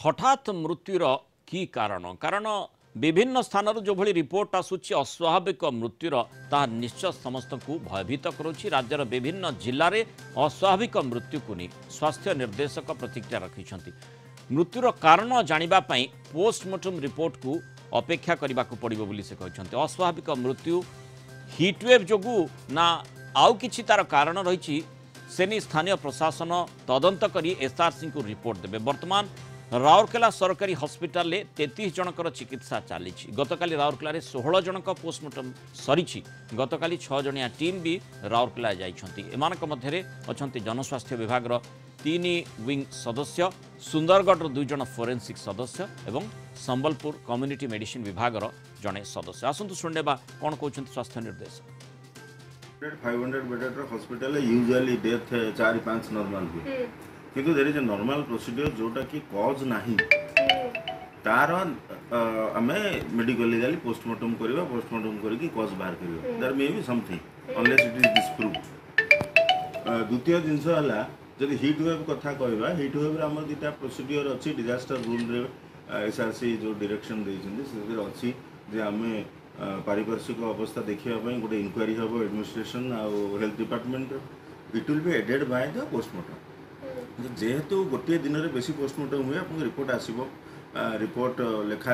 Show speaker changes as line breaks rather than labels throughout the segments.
हठात मृत्युर की कारण कारण विभिन्न स्थान जो भली रिपोर्ट आसूची अस्वाभाविक मृत्युर ता निश्चय समस्त को भयभीत करुच्ची। राज्यर विभिन्न जिले में अस्वाभाविक मृत्यु को नहीं स्वास्थ्य निर्देशक प्रतिक्रिया रखिंट। मृत्युर कारण जानापी पोस्टमार्टम रिपोर्ट को अपेक्षा करने को पड़ो बोली से कहते। अस्वाभाविक मृत्यु हिटवेव जोगु ना आउ किछि तार कारण रही से स्थानीय प्रशासन तदंत करी एसआरसी को रिपोर्ट देवे। वर्तमान राउरकेला सरकारी हॉस्पिटल में 33 जनकर चिकित्सा चली। गतकाली राउरकेला 16 जनक पोस्टमार्टम सरी। गतकाली 6 जनिया टीम भी राउरकेला जाइछंती। एमानक मध्यरे अछंती जनस्वास्थ्य विभाग 3 विंग सदस्य, सुंदरगढ़ 2 जन फोरेंसिक सदस्य एवं संबलपुर कम्युनिटी मेडिसिन विभाग जड़े सदस्य। आसतु शुणा कौन कहते स्वास्थ्य निर्देशक।
500 bedded hospital usually death 4-5 normal हुए किंतु there is a normal procedure जोटा कि कॉज नाही तार आमे मेडिकल लीगली पोस्टमार्टम करबा। पोस्टमार्टम करके कॉज बाहर करबा। There may be something unless it is disprove. द्वितीय जिंस हला जदि हीट वेव कथा कहबा, हीट वेव रे हमर दिटा प्रोसीजर अछि। डिजास्टर रूल रे एसआरसी जो डायरेक्शन देइछन्ती से अछि जे आमे पारिपार्श्विक अवस्था देखा गोटे इंक्वारी हम एडमिनिस्ट्रेशन आउ health department it will be aided by the postmortem. जेहेतु गोटे दिन में बेसी पोस्टमार्टम हुए आपको रिपोर्ट आसो रिपोर्ट लेखा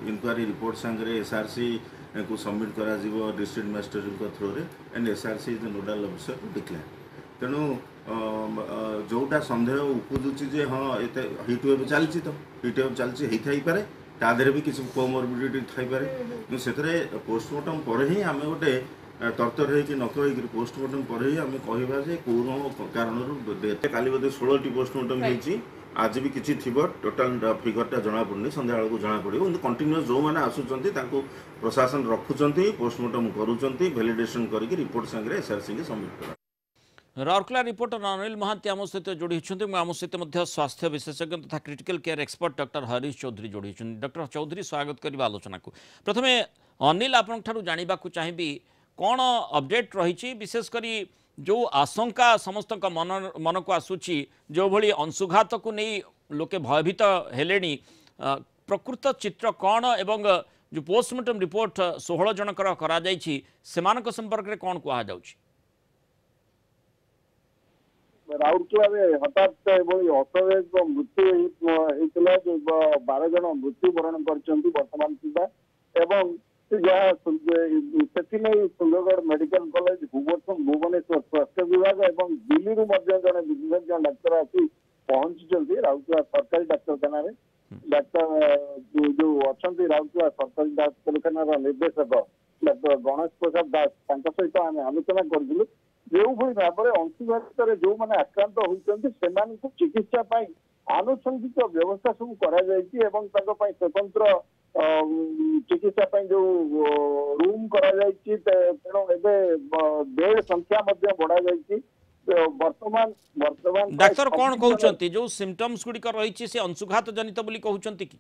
इंक्वारी रिपोर्ट सांगे एसआरसी को सबमिट करा डिस्ट्रिक्ट मजिस्ट्रेट थ्रू रे and SRC is the nodal officer to declare. तेणु जोटा सन्देह उपजुची जे हाँ ये हिट वेव चलती तो हिट वेव चलती होता ही पारे तादेह भी किसी कोमोरबिडिटी थाईपे कि से पोस्टमार्टम पर ही आम गोटे तरतर हो न कहीकि पोस्टमार्टम पर ही आम कहवा जे कौन कारण डेथ। काली बोधे 16टी पोस्टमार्टम होती। आज भी किसी थी टोटाल फिगरटा जना पड़नी संध्या बेलू जना पड़ो कि कंटिन्यूअस जो मैंने आसुँच प्रशासन रखुंट पोस्टमार्टम करुँच भैलिडेसन करके रिपोर्ट सांगे एसआरसी के सबमिट करा।
राउरकेला रिपोर्टर अनिल महांती आम सहित जोड़ी आम सहित स्वास्थ्य विशेषज्ञ तथा critical care expert doctor Harish Chaudhary जोड़ी। डॉक्टर चौधरी स्वागत करवा आलोचना को। प्रथमे अनिल आपंठ जानवा चाहिए कौन अपडेट रही विशेषकर जो आशंका समस्त मन को आसूची जो भली अंशुघात को नहीं लोके भयभीत हेले प्रकृत चित्र कौन एवं जो पोस्टमार्टम रिपोर्ट 16 जनकर करा जायछि सेमानक संपर्क में कौन कहा जाउछि।
राउरकेला हठात अस्वाभाविक मृत्यु होता जो 12 जन मृत्युवरण करर्तमान सुधा एवं सुंदरगढ़ मेडिकल कॉलेज भुवनेश्वर स्वास्थ्य विभाग और दिल्ली जड़े विशेषज्ञ डाक्तर आसी पहुंची राउरकेला सरकारी डाक्तखाना डाक्तर जो अच्छा राउरकेला सरकारी डाक्तखाना निर्देशक डाक्तर गणेश प्रसाद दास सहित आम आलोचना करूँ जो भाव में अंशुघात जो मैंने आक्रांत होती चिकित्सा आनुषंगिक व्यवस्था सब कर स्वतंत्र चिकित्सा जो रूम तेणु बेड संख्या बढ़ा वर्तमान वर्तमान
डाक्तर कौन कहते जो सिम्पटम्स गुड़िक रही से अंशुघात जनित बोली कहते कि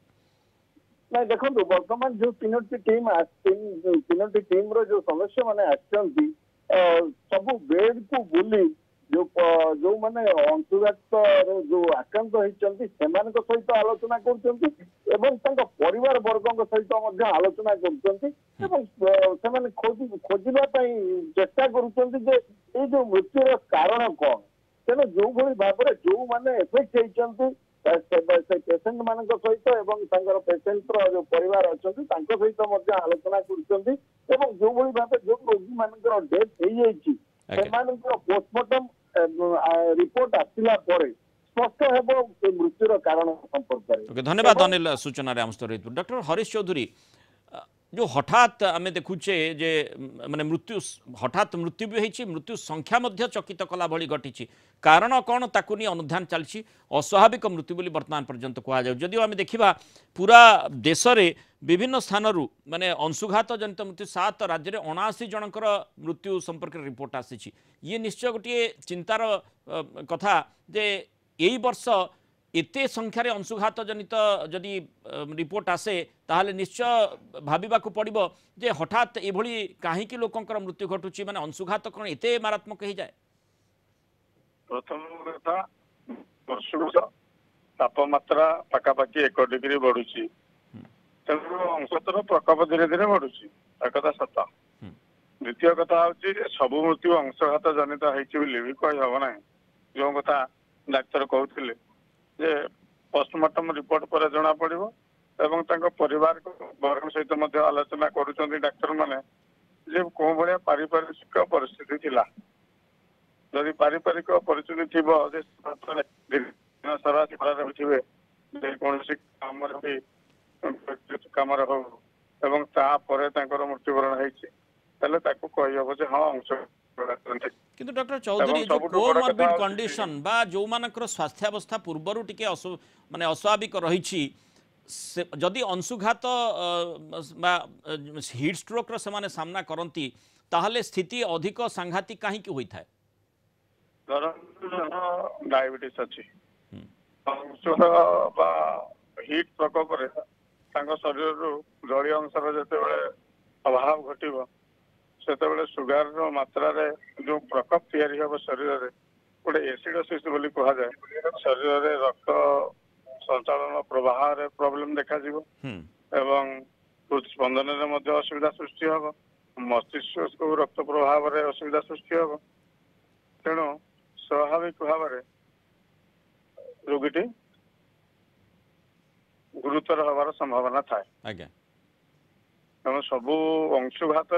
नहीं देखो वर्तमान जो 3टी टीम जो सदस्य मैंने आसती सब बेड को बुली जो मैंने अंशुघात जो आक्रांत होती सहित आलोचना कर परिवार वर्ग सहित आलोचना कर खोजापी चेष्टा कर जो मृत्युर कारण कौन। तेणु जो भाव में जो मैंने एफेक्ट होती पेसेंट मान सहित पेसेंट जो परिवार अच्छा सहित आलोचना कर जो भाव जो रोगी मान डेथ हो पोस्टमार्टम रिपोर्ट आसला स्पष्ट हे मृत्युर कारण संपर्क।
धन्यवाद अनिल सूचना आम सहित डॉक्टर हरीश चौधरी जो हठात आम देखुचे जे माने मृत्यु हठात मृत्यु भी होती मृत्यु संख्या मध्य चकित कला भली घटी कारण कौन ताकू नहीं अनुधान चलती अस्वाभाविक मृत्यु बोली वर्तमान पर्यंत कहुए। जदिव आम देखा पूरा देश में विभिन्न स्थान माने अंशुघात जनित मृत्यु 7 राज्य में 79 जनकर मृत्यु संपर्क रिपोर्ट आसी। ये निश्चय गोटे चिंतार कथा जे यही वर्ष एते संख्यार अंशुघात जनित जदि रिपोर्ट आसे ताहले निश्चय भाविबा को पड़िबो जे हठात एभली काहे कि लोकंकर मृत्यु घटुची माने अंशुघात कोन एते मारात्मक हो जाए।
प्रथम कथा वर्ष
तापमात्रा पाखापाखि 1 डिग्री बढ़ुची तेणु अंशुघातर प्रकोप धीरे धीरे बढ़ुची कथा सत। द्वितीय कथा हूँ सबु मृत्यु अंशुघात जनित होती कही हम ना जो कथा डाक्तर कहते जे पोस्टमार्टम रिपोर्ट पर जना पड़ो एवं परिवार वर्ग सहित आलोचना करुँच डाक्तर मैंने जे कौ भाया पारिपार्श्विक परिस्थिति थिला जदि पारिपारिक परिस्थिति थी सारा थे कौन कम कम हो एवं तापर मृत्युवरण होती कही हम जे हाँ अंश
किंतु डॉक्टर चौधरी जो कोमॉर्बिड कंडीशन बा जो मानकर स्वास्थ्यावस्था पूर्वर टिके माने अस्वाभाविक रही जदि अंशुघात हिट स्ट्रोक रो से सामना करती ताहले स्थिति अधिक सांघातिक कहीं होता है
डायबिटीज अच्छी अंशुघात हिट प्रकोप शरीर जलीय अंशर जो अभाव घटव से सुगार मात्रा जो प्रकोप या शरीर में गोटे एसिडोसिस बोली कह जाए शरीर में रक्त संचालन प्रवाह रे प्रॉब्लम देखा एवं हृदस्पंदन में असुविधा सृष्टि हम मस्तिष्क को रक्त प्रवाह रे असुविधा सृष्टि हम तेणु स्वाभाविक भाव में रोगीटी गुरुतर हबार संभावना थाए तेणु सबू अंशुघात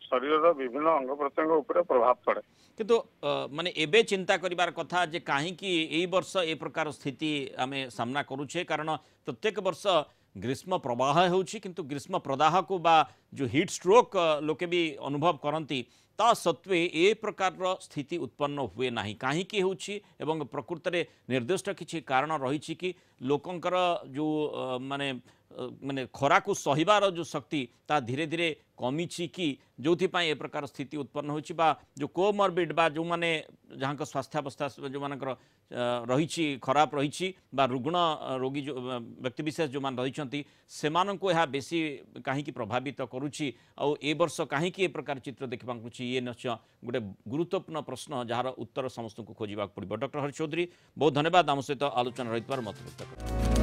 शरीर विभिन्न अंग प्रत्यंग उपरे प्रभाव पड़े
किंतु माने एबे चिंता करिवार कथा जे कहीं ए वर्ष ए प्रकार स्थिति आमे सामना करूछे कारण प्रत्येक वर्ष ग्रीष्म प्रवाह होउछि किंतु ग्रीष्म प्रदाह को बा जो हिट स्ट्रोक लोके भी अनुभव करती ता सत्वे ए प्रकार स्थिति उत्पन्न हुए नहीं कहीं होउछि एवं प्रकृत में निर्दिष्ट किछि कारण रही कि लोकंकर जो माने माने खरा को सहिबार जो शक्ति ता धीरे धीरे कमी कि जो ए प्रकार स्थिति उत्पन्न होछि बा जो कोमॉर्बिड बा जो माने जहाँ स्वास्थ्यावस्था जो मानकर रही खराब रही बा रुग्ण रोगी जो व्यक्तिविशेष जो मान रही सेमानंको यह बेसी कहीं प्रभावित करुच्ची आउ ए वर्ष कहीं ए प्रकार चित्र देखा ये निश्चय गोटे गुरुत्वपूर्ण प्रश्न जार उत्तर समस्त को खोजा पड़ो। डॉक्टर हरि चौधरी बहुत धन्यवाद आम सहित आलोचना रही मत व्यक्त कर।